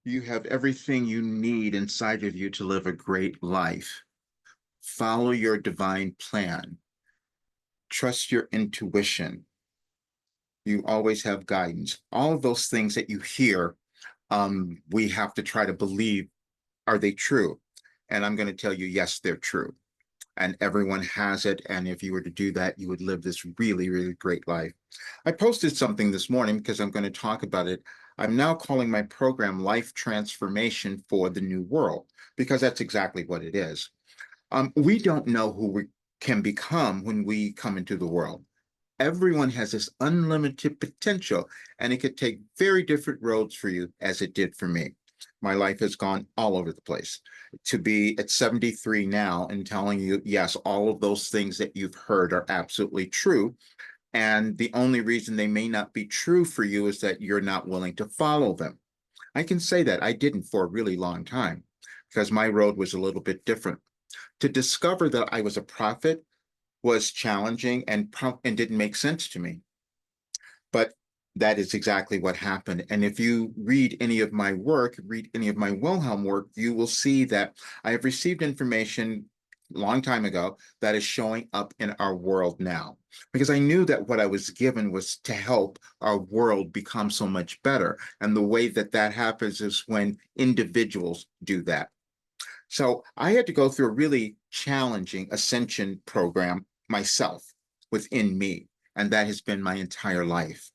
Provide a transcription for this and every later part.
You have everything you need inside of you to live a great life. Follow your divine plan. Trust your intuition. You always have guidance. All of those things that you hear, we have to try to believe, are they true? And I'm going to tell you, yes, they're true. And everyone has it. And if you were to do that, you would live this really, really great life. I posted something this morning because I'm going to talk about it. I'm now calling my program Life Transformation for the New World, because that's exactly what it is. We don't know who we can become when we come into the world. Everyone has this unlimited potential, and it could take very different roads for you, as it did for me. My life has gone all over the place. To be at 73 now and telling you, yes, all of those things that you've heard are absolutely true. And the only reason they may not be true for you is that you're not willing to follow them. I can say that I didn't for a really long time because my road was a little bit different. To discover that I was a prophet was challenging and didn't make sense to me. But that is exactly what happened. And if you read any of my work, read any of my Wilhelm work, you will see that I have received information a long time ago that is showing up in our world now. Because I knew that what I was given was to help our world become so much better. And the way that that happens is when individuals do that. So I had to go through a really challenging ascension program myself within me. And that has been my entire life.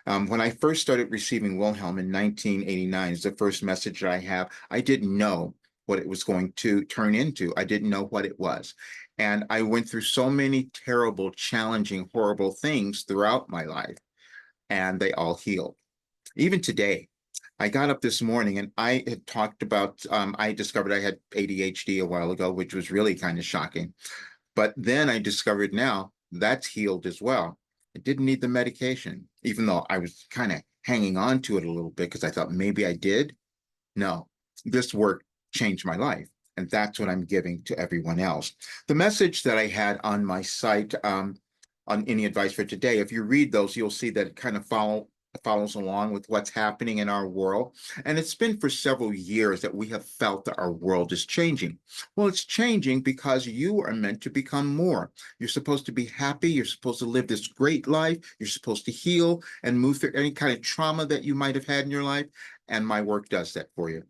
When I first started receiving Wilhelm in 1989, is the first message that I have. I didn't know what it was going to turn into. I didn't know what it was. And I went through so many terrible, challenging, horrible things throughout my life, and they all healed. Even today, I got up this morning and I had talked about, I discovered I had ADHD a while ago, which was really kind of shocking. But then I discovered now that's healed as well. I didn't need the medication, even though I was kind of hanging on to it a little bit because I thought maybe I did. No, this work changed my life. And that's what I'm giving to everyone else. The message that I had on my site, on any advice for today, if you read those, you'll see that it kind of follows along with what's happening in our world. And it's been for several years that we have felt that our world is changing. Well, it's changing because you are meant to become more. You're supposed to be happy. You're supposed to live this great life. You're supposed to heal and move through any kind of trauma that you might have had in your life. And my work does that for you.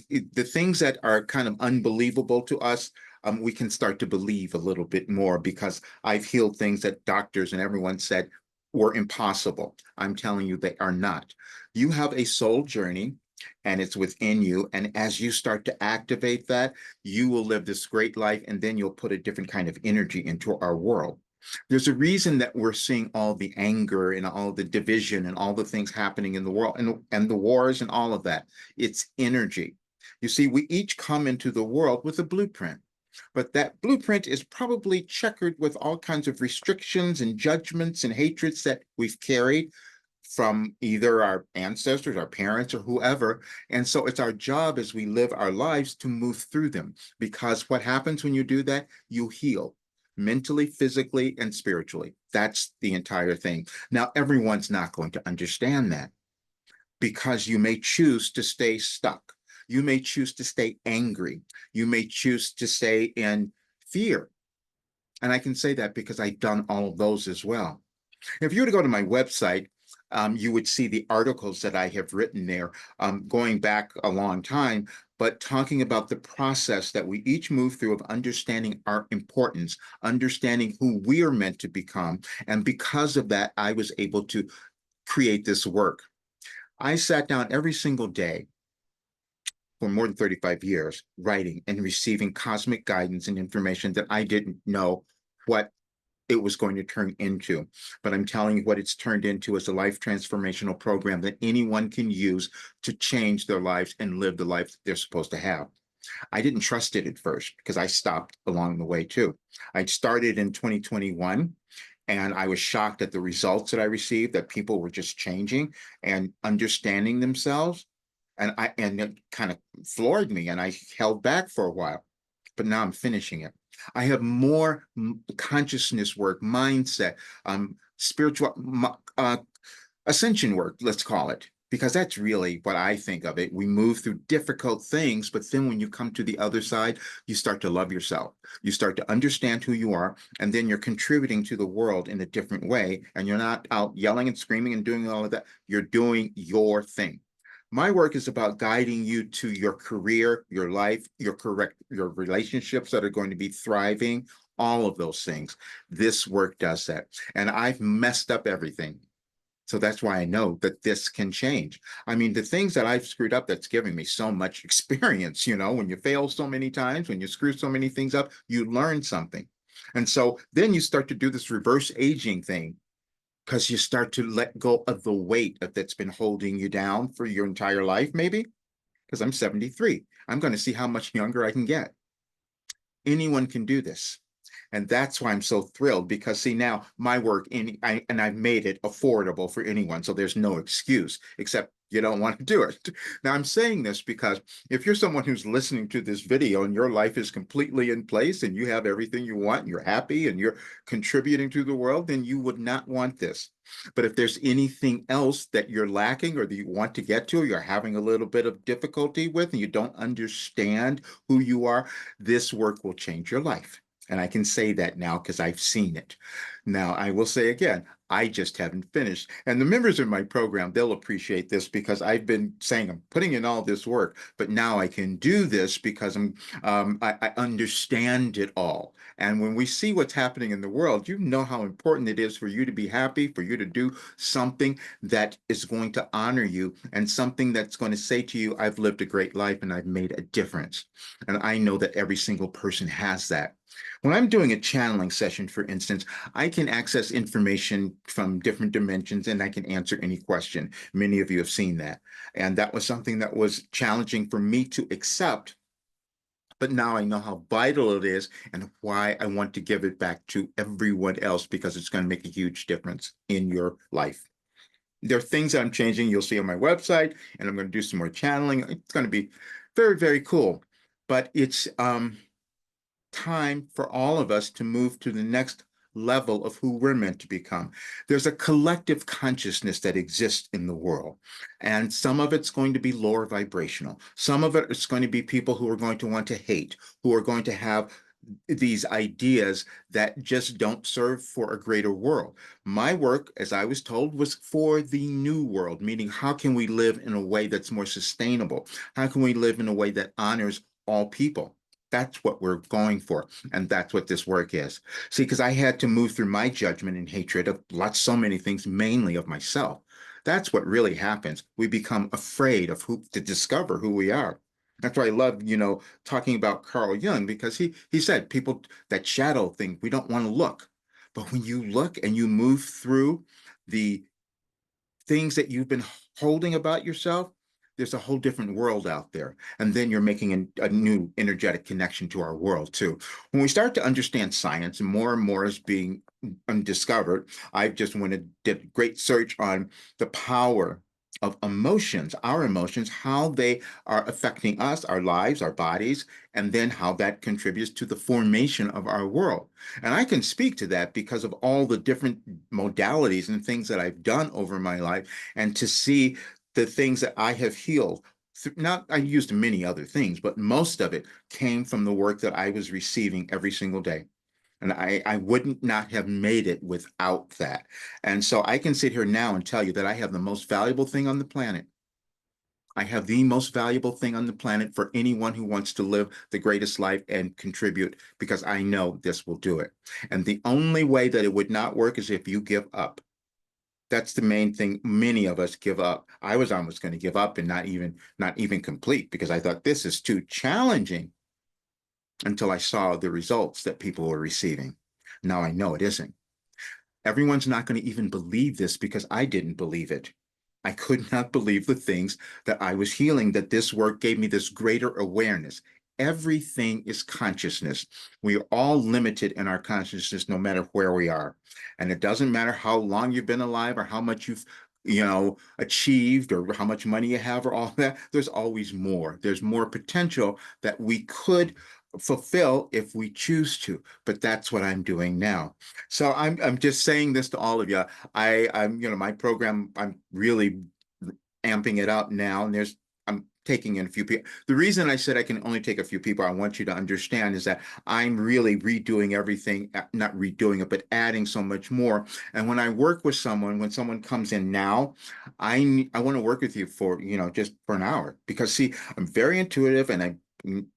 The things that are kind of unbelievable to us, we can start to believe a little bit more because I've healed things that doctors and everyone said were impossible. I'm telling you, they are not. You have a soul journey and it's within you. And as you start to activate that, you will live this great life and then you'll put a different kind of energy into our world. There's a reason that we're seeing all the anger and all the division and all the things happening in the world and the wars and all of that. It's energy. You see, we each come into the world with a blueprint, but that blueprint is probably checkered with all kinds of restrictions and judgments and hatreds that we've carried from either our ancestors, our parents, or whoever. And so it's our job as we live our lives to move through them, because what happens when you do that, you heal mentally, physically, and spiritually. That's the entire thing. Now, everyone's not going to understand that because you may choose to stay stuck. You may choose to stay angry. You may choose to stay in fear. And I can say that because I've done all of those as well. If you were to go to my website, you would see the articles that I have written there, going back a long time, but talking about the process that we each move through of understanding our importance, understanding who we are meant to become. And because of that, I was able to create this work. I sat down every single day for more than 35 years, writing and receiving cosmic guidance and information that I didn't know what it was going to turn into. But I'm telling you, what it's turned into is a life transformational program that anyone can use to change their lives and live the life that they're supposed to have. I didn't trust it at first because I stopped along the way too. I started in 2021 and I was shocked at the results that I received, that people were just changing and understanding themselves. And it kind of floored me and I held back for a while, but now I'm finishing it. I have more consciousness work, mindset, spiritual ascension work, let's call it, because that's really what I think of it. We move through difficult things, but then when you come to the other side, you start to love yourself. You start to understand who you are, and then you're contributing to the world in a different way. And you're not out yelling and screaming and doing all of that. You're doing your thing. My work is about guiding you to your career, your life, your relationships that are going to be thriving, all of those things. This work does that. And I've messed up everything. So that's why I know that this can change. I mean, the things that I've screwed up that's giving me so much experience, when you fail so many times, when you screw so many things up, you learn something. And so then you start to do this reverse aging thing because you start to let go of the weight that's been holding you down for your entire life, maybe. Because I'm 73. I'm going to see how much younger I can get. Anyone can do this. And that's why I'm so thrilled because see now my work and I've made it affordable for anyone. So there's no excuse except you don't want to do it. Now I'm saying this because if you're someone who's listening to this video and your life is completely in place and you have everything you want, and you're happy and you're contributing to the world, then you would not want this. But if there's anything else that you're lacking or that you want to get to, or you're having a little bit of difficulty with, and you don't understand who you are, this work will change your life. And I can say that now because I've seen it. Now, I will say again, I just haven't finished. And the members of my program, they'll appreciate this because I've been saying I'm putting in all this work, but now I can do this because I understand it all. And when we see what's happening in the world, you know how important it is for you to be happy, for you to do something that is going to honor you and something that's going to say to you, I've lived a great life and I've made a difference. And I know that every single person has that. When I'm doing a channeling session, for instance, I can access information from different dimensions and I can answer any question. Many of you have seen that. And that was something that was challenging for me to accept. But now I know how vital it is and why I want to give it back to everyone else because it's going to make a huge difference in your life. There are things that I'm changing. You'll see on my website, and I'm going to do some more channeling. It's going to be very, very cool. But it's time for all of us to move to the next level of who we're meant to become. There's a collective consciousness that exists in the world, and some of it's going to be lower vibrational. Some of it is going to be people who are going to want to hate, who are going to have these ideas that just don't serve for a greater world. My work, as I was told, was for the new world, meaning how can we live in a way that's more sustainable? How can we live in a way that honors all people? That's what we're going for. And that's what this work is. See, because I had to move through my judgment and hatred of so many things, mainly of myself. That's what really happens. We become afraid of who to discover who we are. That's why I love, talking about Carl Jung because he said people that shadow thing, we don't want to look. But when you look and you move through the things that you've been holding about yourself, there's a whole different world out there. And then you're making a new energetic connection to our world too. When we start to understand science and more is being discovered, I've just went and did a great search on the power of emotions, our emotions, how they are affecting us, our lives, our bodies, and then how that contributes to the formation of our world. And I can speak to that because of all the different modalities and things that I've done over my life and to see the things that I have healed. Not, I used many other things, but most of it came from the work that I was receiving every single day. And I wouldn't not have made it without that. And so I can sit here now and tell you that I have the most valuable thing on the planet. I have the most valuable thing on the planet for anyone who wants to live the greatest life and contribute because I know this will do it. And the only way that it would not work is if you give up. That's the main thing. Many of us give up. I was almost going to give up and not even complete because I thought this is too challenging until I saw the results that people were receiving. Now I know it isn't. Everyone's not going to even believe this because I didn't believe it. I could not believe the things that I was healing, that this work gave me this greater awareness. Everything is consciousness. We are all limited in our consciousness, no matter where we are. And it doesn't matter how long you've been alive or how much you've achieved or how much money you have or all that. There's always more. There's more potential that we could fulfill if we choose to. But that's what I'm doing now. So I'm just saying this to all of you. I'm my program, I'm really amping it up now, and I'm taking in a few people. The reason I said I can only take a few people, I want you to understand, is that I'm really redoing everything, not redoing it, but adding so much more. And when I work with someone, when someone comes in now, I want to work with you for, just for an hour, because see, I'm very intuitive, and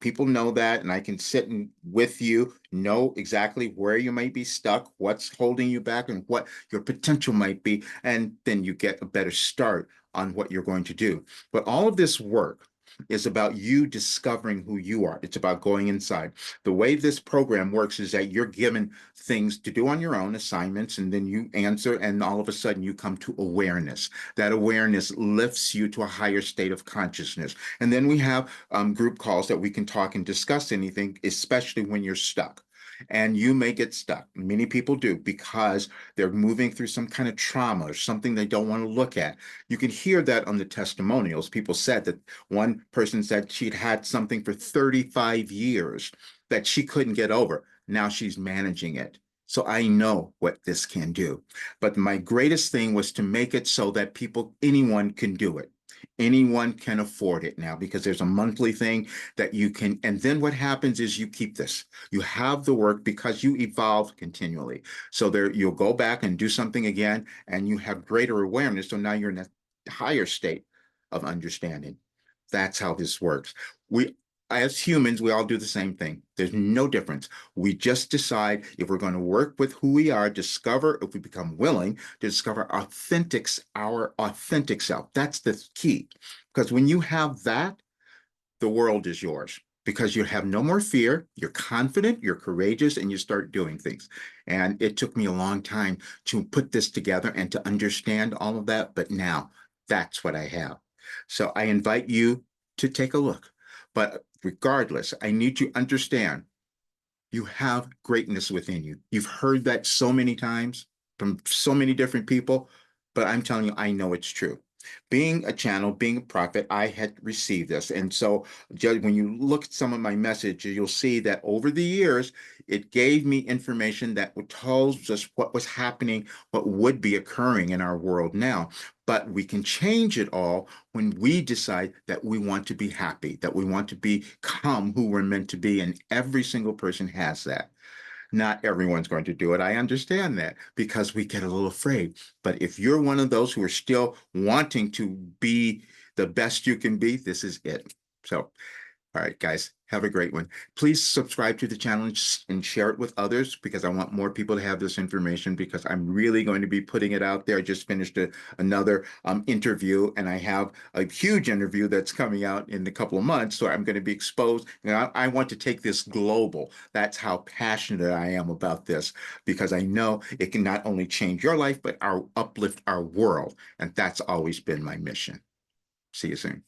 people know that, and I can sit with you, know exactly where you might be stuck, what's holding you back, and what your potential might be, and then you get a better start on what you're going to do. But all of this work is about you discovering who you are. It's about going inside. The way this program works is that you're given things to do on your own, assignments, and then you answer, and all of a sudden you come to awareness. That awareness lifts you to a higher state of consciousness. And then we have group calls that we can talk and discuss anything, especially when you're stuck. And you may get stuck. Many people do, because they're moving through some kind of trauma or something they don't want to look at. You can hear that on the testimonials. People said that one person said she'd had something for 35 years that she couldn't get over. Now she's managing it. So I know what this can do. But my greatest thing was to make it so that anyone can do it. Anyone can afford it now, because there's a monthly thing that you can. And then what happens is you keep this. You have the work because you evolve continually. So there, you'll go back and do something again, and you have greater awareness. So now you're in a higher state of understanding. That's how this works. We, as humans, we all do the same thing. There's no difference. We just decide if we're going to work with who we are, discover, if we become willing to discover our authentic self. That's the key. Because when you have that, the world is yours, because you have no more fear. You're confident, you're courageous, and you start doing things. And it took me a long time to put this together and to understand all of that. But now that's what I have. So I invite you to take a look. But regardless, I need you to understand you have greatness within you. You've heard that so many times from so many different people, but I'm telling you, I know it's true. Being a channel, being a prophet, I had received this. And so when you look at some of my messages, you'll see that over the years, it gave me information that tells us what was happening, what would be occurring in our world now. But we can change it all when we decide that we want to be happy, that we want to become who we're meant to be. And every single person has that. Not everyone's going to do it. I understand that, because we get a little afraid. But if you're one of those who are still wanting to be the best you can be, this is it. So, all right, guys, have a great one. Please subscribe to the channel and share it with others, because I want more people to have this information, because I'm really going to be putting it out there. I just finished another interview, and I have a huge interview that's coming out in a couple of months. So I'm going to be exposed. And I want to take this global. That's how passionate I am about this, because I know it can not only change your life, but uplift our world. And that's always been my mission. See you soon.